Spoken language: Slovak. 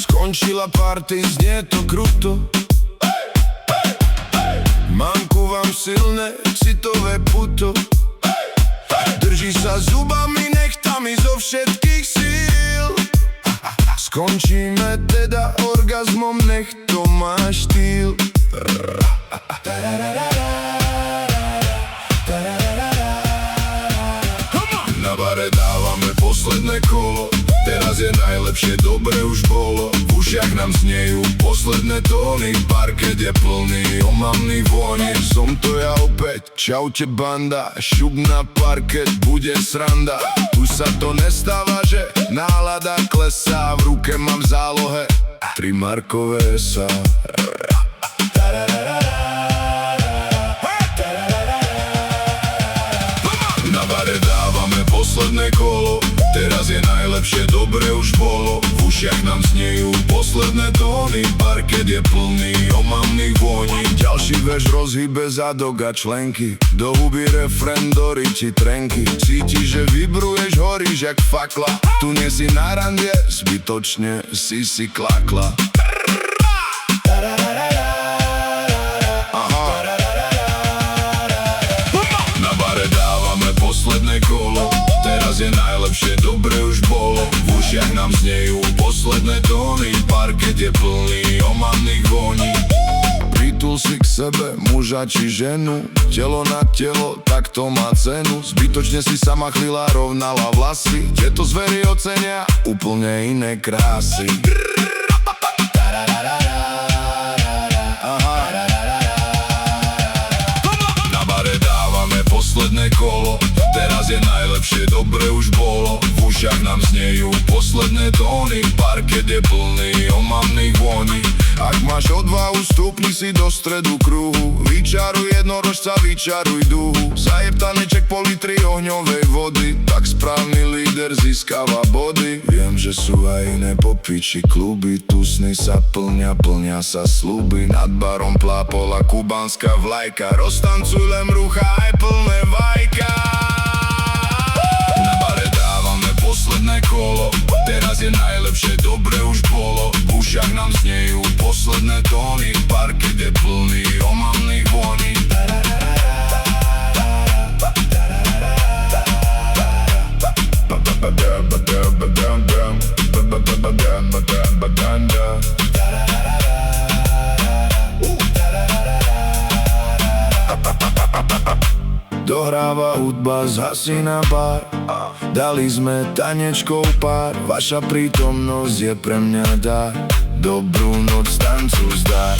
Skončila party, znie to kruto. Mamku vám silné citové puto. Drží sa zubami, nechtami zo všetkých síl. Skončíme teda orgazmom, nech to má štýl. Na bare dávame posledné kolo. Teraz je najlepšie, dobre už bolo. V ušiach nám znejú posledné tóny. Parket je plný omamných vôni. Som to ja opäť, čaute banda. Šup na parket, bude sranda. Tu sa to nestáva, že nálada klesá. V ruke mám v zálohe 3 markové SA. Na bare dávame posledné kolo. Teraz je najlepšie, dobre už bolo. V ušiach nám znejú posledné tóny. Parket je plný omamných vôní. Ďalší verš rozhýbe zadok a členky. Do huby refrén, do ryti trenky. Cítiš, že vibruješ, horíš jak fakla. Tu nie si na rande, zbytočne si klakla. Na bare dávame posledné kolo. Teraz je najlepšie, dobre už bolo. V ušiach nám znejú posledné tóny. Parket je plný omamných vôní. Pritul si k sebe muža či ženu. Telo na telo, tak to má cenu. Zbytočne si sama chvíľa rovnala vlasy. Tieto zvery ocenia úplne iné krásy. Na bare dávame posledné kolo. Teraz je najlepšie, dobre už bolo. V ušiach nám znejú posledné tóny. Parket je plný omamných vôní. Ak máš odvahu, stúpni si do stredu kruhu. Vyčaruj jednorožca, vyčaruj duhu. Zajeb taneček po litri ohňovej vody. Tak správny líder získava body. Viem, že sú aj iné popiči kluby. Tu sny sa plnia sa sľuby. Nad barom plápola kubánska vlajka. Roztancuj len rucha aj plné vajka. Posledné kolo, teraz je najlepšie, dobre už bolo. V ušiach nám znejú posledné tóny. Parket je plný omamných vôní. Dohráva hudba, zhasína bar. Dali sme tanečkou pár. Vaša prítomnosť je pre mňa dar. Dobrú noc, tancu zdar.